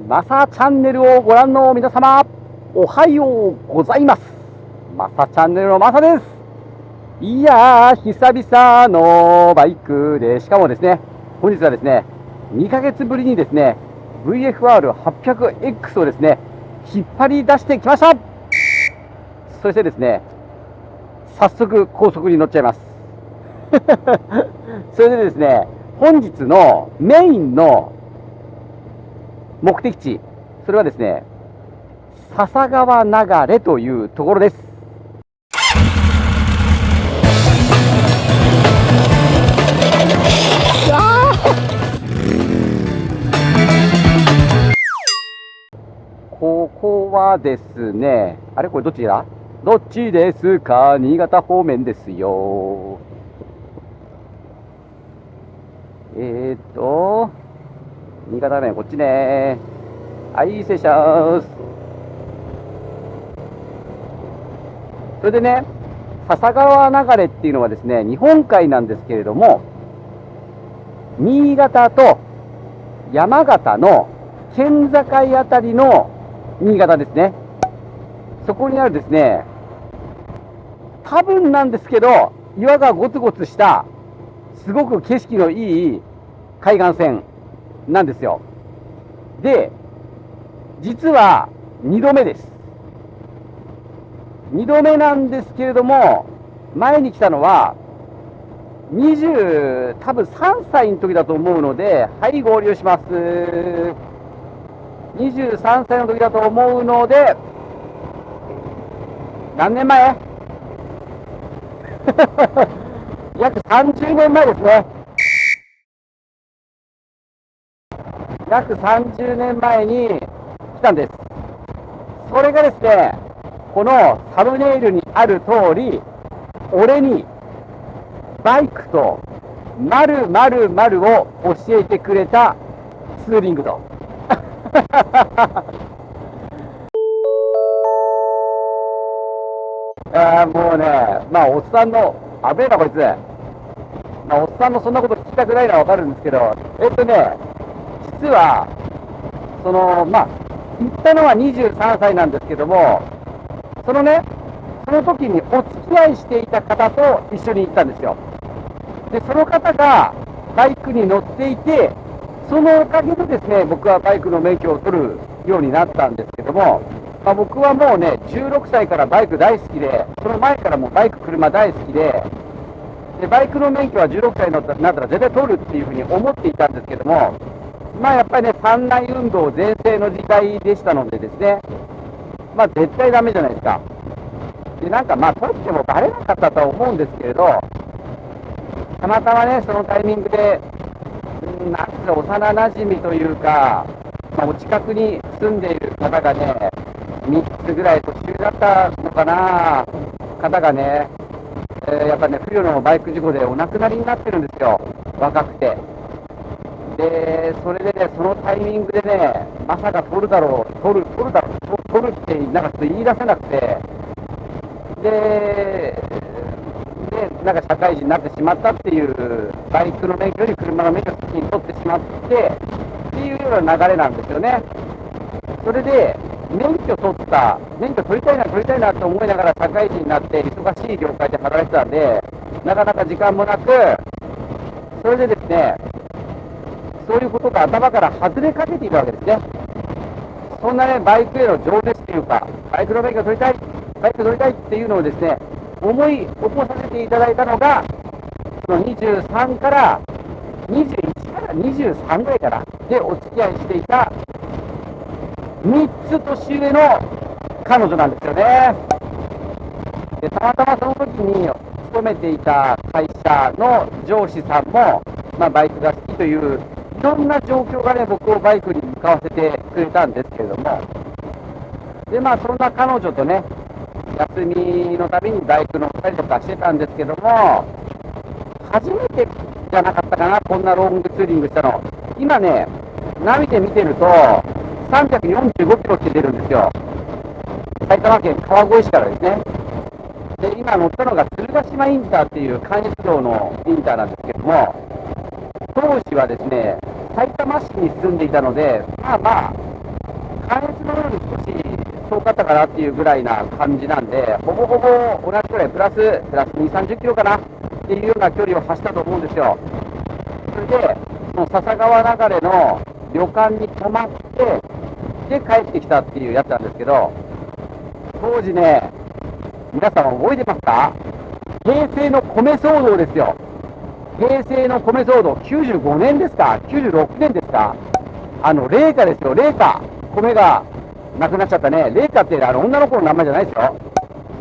マサチャンネルをご覧の皆様、おはようございます。マサチャンネルのマサです。いやー、久々のバイクで、しかもですね、本日はですね、2ヶ月ぶりにですね、VFR800X をですね、引っ張り出してきました。そしてですね、早速高速に乗っちゃいます。それでですね、本日のメインの目的地、それはですね、笹川流れというところです。ここはですね、あれこれどっちだ？どっちですか？新潟方面ですよ。新潟ね、こっちね。はい、失礼します。それでね、笹川流れっていうのはですね、日本海なんですけれども、新潟と山形の県境あたりの新潟ですね。そこにあるですね、多分なんですけど、岩がゴツゴツした、すごく景色のいい海岸線なんですよ。で、実は2度目です。2度目なんですけれども、前に来たのは、多分3歳の時だと思うので、はい、合流します。23歳の時だと思うので、何年前？約30年前ですね。約30年前に来たんです。それがですね、このサムネイルにある通り、俺にバイクと〇〇〇を教えてくれたツーリングと。もうね、まあ、おっさんの、あべえな、こいつ。まあ、おっさんのそんなこと聞きたくないのはわかるんですけど、実は、まあ、行ったのは23歳なんですけども、そのね、その時にお付き合いしていた方と一緒に行ったんですよ。で、その方がバイクに乗っていて、そのおかげでですね、僕はバイクの免許を取るようになったんですけども、まあ、僕はもうね、16歳からバイク大好きで、その前からもバイク、車大好きで、バイクの免許は16歳になったら絶対取るっていうふうに思っていたんですけども、まあやっぱりね、山内運動全盛の時代でしたのでですね、まあ絶対ダメじゃないですか。で、なんかまあ取ってもバレなかったとは思うんですけれど、たまたまね、そのタイミングで、なんつう幼なじみというか、まあ、お近くに住んでいる方がね、3つぐらい年上だったのかな、方がね、やっぱね、不慮のバイク事故でお亡くなりになってるんですよ、若くて。で、それでね、そのタイミングでね、まさか取るだろう、取るってなんかちょっと言い出せなくて、で、なんか社会人になってしまったっていう、バイクの免許より車の免許を先に取ってしまって、っていうような流れなんですよね。それで、免許取りたいなと思いながら社会人になって忙しい業界で働いてたんで、なかなか時間もなく、それでですね、そういうことが頭から外れかけているわけですね。そんなね、バイクへの情熱というか、バイクの免許取りたいっていうのをですね、思い起こさせていただいたのが、その23から21から23ぐらいからでお付き合いしていた3つ年上の彼女なんですよね。で、たまたまその時に勤めていた会社の上司さんも、まあ、バイクが好きといういろんな状況がね、僕をバイクに向かわせてくれたんですけれども、で、まあ、そんな彼女とね、休みのたびにバイク乗ったりとかしてたんですけども、初めてじゃなかったかな、こんなロングツーリングしたの。今ね、ナビで見てると、345キロって出るんですよ。埼玉県川越市からですね。で、今乗ったのが鶴ヶ島インターっていう関越道のインターなんですけども、当時はですね、埼玉市に住んでいたので、まあまあ、関越のように少し遠かったかなっていうぐらいな感じなんで、ほぼほぼ同じぐらい、プラス2、30キロかなっていうような距離を走ったと思うんですよ。それで、その笹川流れの旅館に泊まって、で、帰ってきたっていうやつなんですけど、当時ね、皆さん覚えてますか？平成の米騒動ですよ。平成の米騒動、95年ですか ?96 年ですか？麗華ですよ、麗華。米がなくなっちゃったね。麗華って女の子の名前じゃないですよ。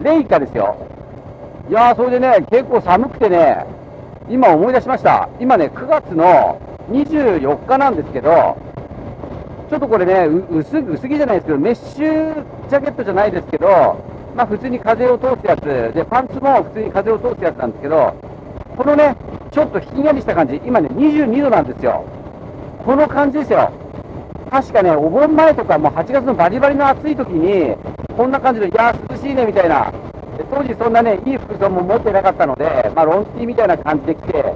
麗華ですよ。いやー、それでね、結構寒くてね、今思い出しました。今ね、9月の24日なんですけど、ちょっとこれね、薄着じゃないですけど、メッシュジャケットじゃないですけど、まあ普通に風を通すやつ、で、パンツも普通に風を通すやつなんですけど、このね、ちょっとひんやりした感じ、今ね、22度なんですよ。この感じですよ。確かね、お盆前とか、もう8月のバリバリの暑い時に、こんな感じで、いやー、涼しいねみたいな、で当時そんなね、いい服装も持ってなかったので、まあ、ロンティーみたいな感じで来て、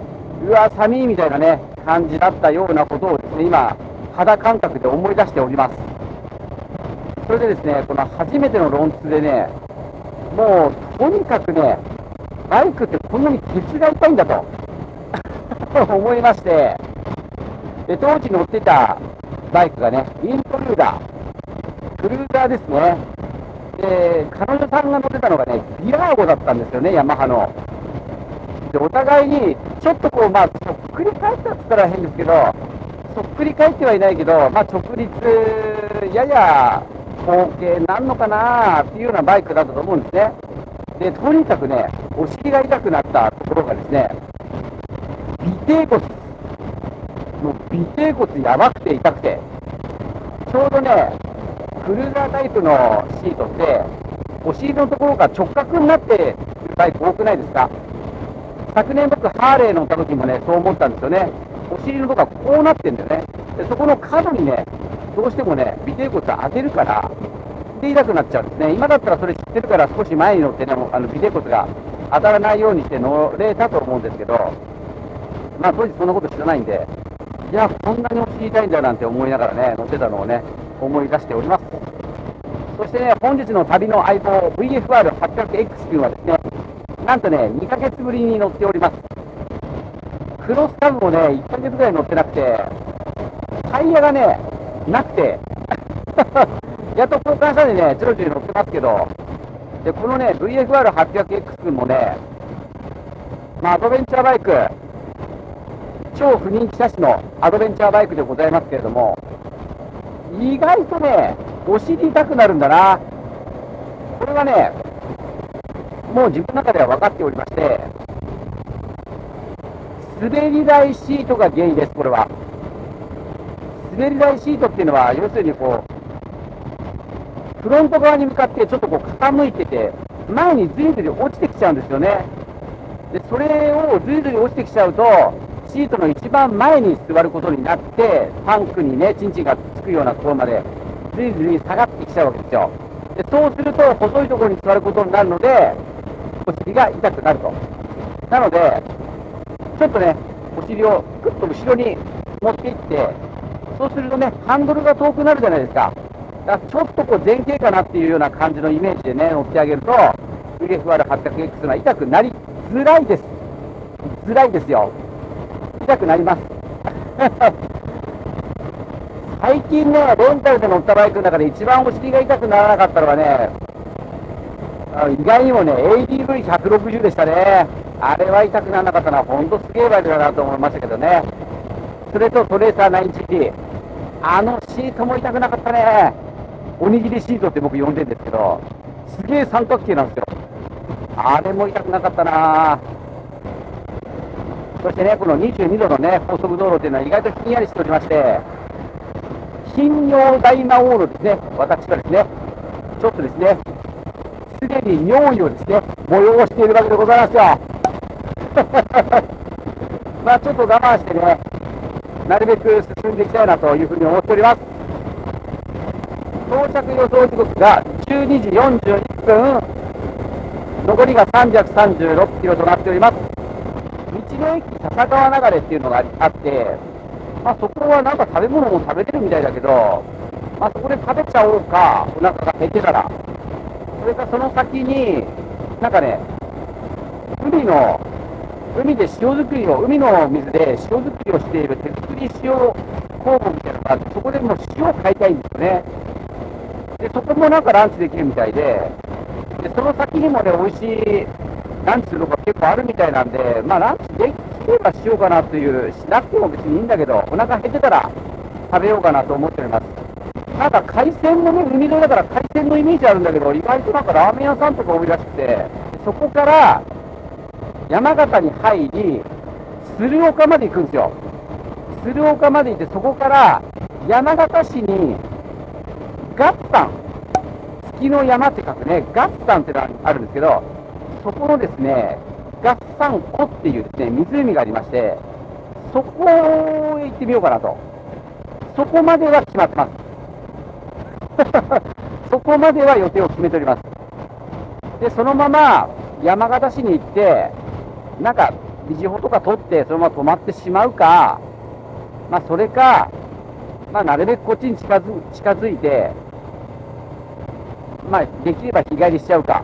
うわー、寒いみたいなね、感じだったようなことをですね、今、肌感覚で思い出しております。それでですね、この初めてのロンツでね、もう、とにかくね、バイクってこんなにケツが痛いんだと思いまして、で当時乗ってたバイクがね、イントルーダー、クルーザーですね。で、彼女さんが乗ってたのがね、ビラーゴだったんですよね、ヤマハの。で、お互いに、ちょっとこう、まあ、そっくり返ったって言ったら変ですけど、そっくり返ってはいないけど、まあ、直立、やや後傾なんのかなっていうようなバイクだったと思うんですね。で、とにかくね、お尻が痛くなったところがですね、尾てい骨、もう尾てい骨やばくて痛くて、ちょうどね、クルーザータイプのシートって、お尻のところが直角になっているタイプ多くないですか？昨年僕、ハーレー乗った時もね、そう思ったんですよね。お尻のところがこうなってるんだよね。で、そこの角にね、どうしてもね、尾てい骨当てるから、で痛くなっちゃうんですね。今だったらそれ知ってるから少し前に乗ってね、尾てい骨が当たらないようにして乗れたと思うんですけど、まあ当時そんなこと知らないんで、いや、こんなにお尻痛いんだなんて思いながらね、乗ってたのをね、思い出しております。そしてね、本日の旅の相棒、VFR800X 君はですね、なんとね、2ヶ月ぶりに乗っております。クロスカブもね、1ヶ月ぐらい乗ってなくて、タイヤがね、なくて、やっと交換したんでね、ちょろちょろ乗ってますけど、で、このね、VFR800X 君もね、まあ、アドベンチャーバイク、超不人気車種のアドベンチャーバイクでございますけれども、意外とね、お尻痛くなるんだな。これはね、もう自分の中では分かっておりまして、滑り台シートが原因です、これは。滑り台シートっていうのは、要するにこう、フロント側に向かってちょっとこう傾いてて、前にずりずり落ちてきちゃうんですよね。で、それをずりずり落ちてきちゃうと、シートの一番前に座ることになって、タンクにね、チンチンがつくようなところまで、ずりずり下がってきちゃうわけですよ。で、そうすると、細いところに座ることになるので、お尻が痛くなると。なので、ちょっとね、お尻をぐっと後ろに持っていって、そうするとね、ハンドルが遠くなるじゃないですか。だからちょっとこう前傾かなっていうような感じのイメージでね、乗ってあげると、VFR800X は痛くなりづらいです。づらいですよ。痛くなります。最近ね、レンタルで乗ったバイクの中で一番お尻が痛くならなかったのはね、意外にもね、ADV160 でしたね。あれは痛くならなかったのは、ほんとすげえバイクだなと思いましたけどね。それとトレーサー 9GT。あのシートも痛くなかったね。おにぎりシートって僕呼んでるんですけど、すげえ三角形なんですよ。あれも痛くなかったな。そしてね、この22度のね、高速道路っていうのは意外とひんやりしておりまして、頻尿大魔王のですね、私がですね、ちょっとですね、すでに尿意をですね、催しているわけでございますよ。まあちょっと我慢してね、なるべく進んでいきたいなというふうに思っております。到着予想時刻が12時41分、残りが336キロとなっております。道の駅笹川流れっていうのがあって、まあ、そこはなんか食べ物も食べれるみたいだけど、まあ、そこで食べちゃおうか、お腹が減ってたら。それからその先に、なんかね、海で塩作りを、海の水で塩作りをしている手作り塩工房みたいなのがあって、そこでもう塩を買いたいんですよね。で、そこもなんかランチできるみたいで、その先にもね、美味しいランチするとこ結構あるみたいなんで、まあランチできればしようかなという、しなくても別にいいんだけど、お腹減ってたら食べようかなと思っております。なんか海鮮のね、海沿いだから海鮮のイメージあるんだけど、意外となんかラーメン屋さんとか多いらしくて、そこから山形に入り、鶴岡まで行くんですよ。鶴岡まで行って、そこから山形市に月山、月の山って書くね、月山ってのがあるんですけど、そこのですね、月山湖っていうですね、湖がありまして、そこへ行ってみようかなと。そこまでは決まってます。そこまでは予定を決めております。で、そのまま山形市に行って、なんか、ビジホとか取って、そのまま泊まってしまうか、まあ、それか、まあ、なるべくこっちに近づいて、まあ、できれば日帰りしちゃうか。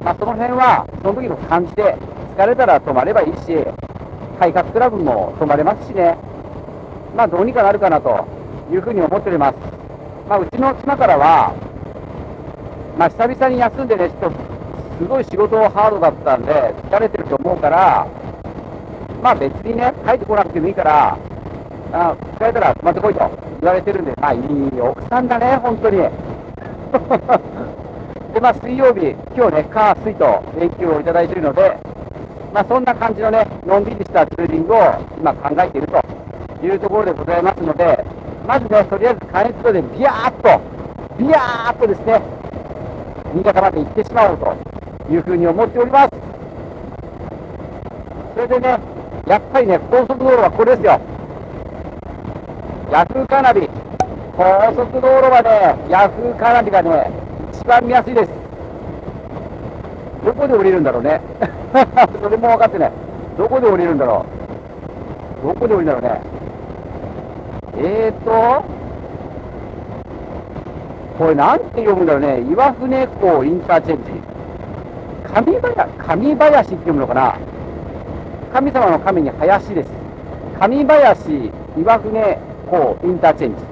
まあ、その辺は、その時の感じで、疲れたら泊まればいいし、快活クラブも泊まれますしね。まあ、どうにかなるかなというふうに思っております。まあ、うちの妻からは、まあ、久々に休んでね、ちょっと、すごい仕事ハードだったんで、疲れてると思うから、まあ別にね、帰ってこなくてもいいから、疲れたら泊まってこいと言われてるんで、まあいい奥さんだね、本当に。で、まあ水曜日、今日ね、火、水と連休をいただいているので、まあそんな感じのね、のんびりしたツーリングを今考えているというところでございますので、まずね、とりあえず関越道でビヤーっとですね、新潟まで行ってしまおうというふうに思っております。それでね、やっぱりね、高速道路はこれですよ。ヤフーカーナビ。高速道路はね、ヤフーカーナビがね、一番見やすいです。どこで降りるんだろうね。それも分かってない。どこで降りるんだろう。どこで降りるんだろうね。これなんて読むんだろうね。岩船港インターチェンジ。神林って読むのかな。神様の神に林です。神林岩船港インターチェンジ。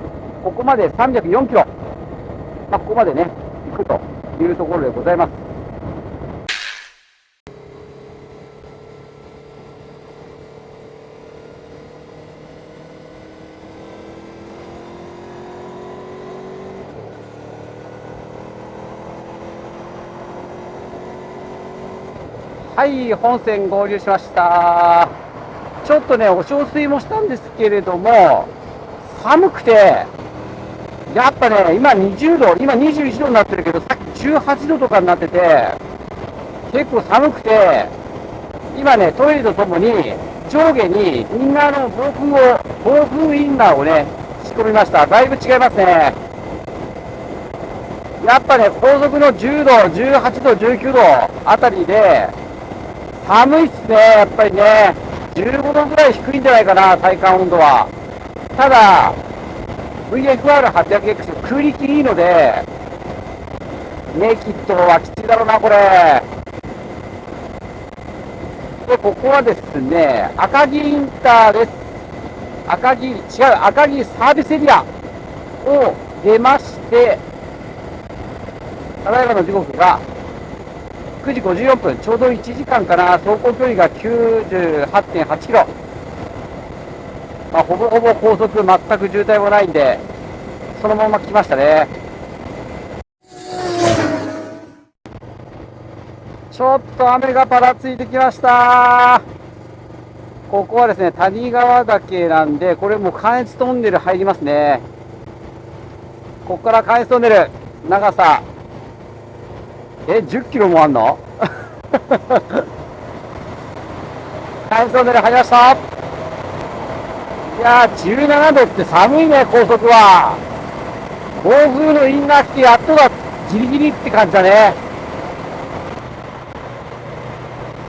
ここまで304キロ。まあ、ここまでね、行くというところでございます。はい、本線合流しました。ちょっとね、お小水もしたんですけれども、寒くて、やっぱね、今20度、今21度になってるけど、さっき18度とかになってて、結構寒くて、今ね、トイレとともに、上下にインナーの防風インナーをね、仕込みました。だいぶ違いますね。やっぱね、高速の10度、18度、19度あたりで、寒いっすね、やっぱりね。15度ぐらい低いんじゃないかな、体感温度は。ただ、VFR800X 空力いいので、ネキッドはきついだろうな、これ。で、ここはですね、赤城インターです。赤城サービスエリアを出まして、ただいまの時刻が9時54分、ちょうど1時間かな、走行距離が 98.8 キロ。まあ、ほぼほぼ高速、全く渋滞もないんで、そのまま来ましたね。ちょっと雨がぱらついてきました。ここはですね、谷川岳なんで、これもう関越トンネル入りますね。ここから関越トンネル、長さ、10キロもあんの関越トンネル入りました。いやー、17度って寒いね、高速は。暴風のインナー着てやっとだ、ギリギリって感じだね。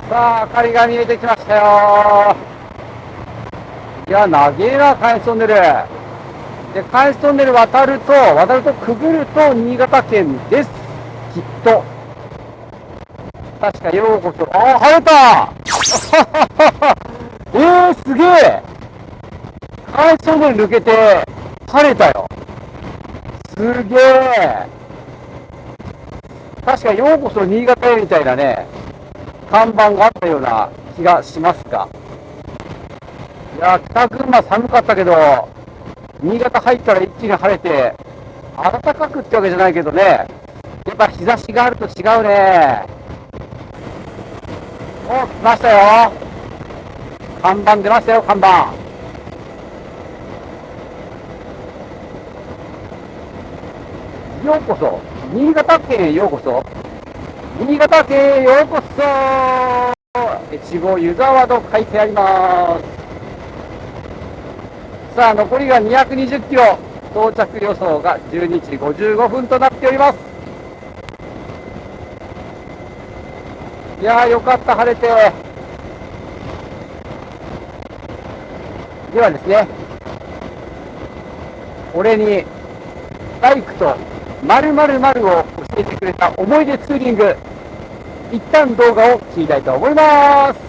さあ、明かりが見えてきましたよ。いや、長えな、関越トンネル。で、関越トンネル渡るとくぐると新潟県です。きっと。確かようこそ、ああ、晴れたすげえ関越トンネル抜けて、晴れたよ。すげえ。確かようこそ新潟へみたいなね、看板があったような気がしますか。いやー、北群馬寒かったけど、新潟入ったら一気に晴れて、暖かくってわけじゃないけどね、やっぱ日差しがあると違うね。お、来ましたよ。看板出ましたよ、看板。ようこそ、新潟県へようこそ。新潟県へようこそ。越後湯沢と書いてあります。さあ、残りが220キロ。到着予想が12時55分となっております。いやー、よかった、晴れて。ではですね、俺にバイクと〇〇〇を教えてくれた思い出ツーリング、一旦動画を切りたいと思います。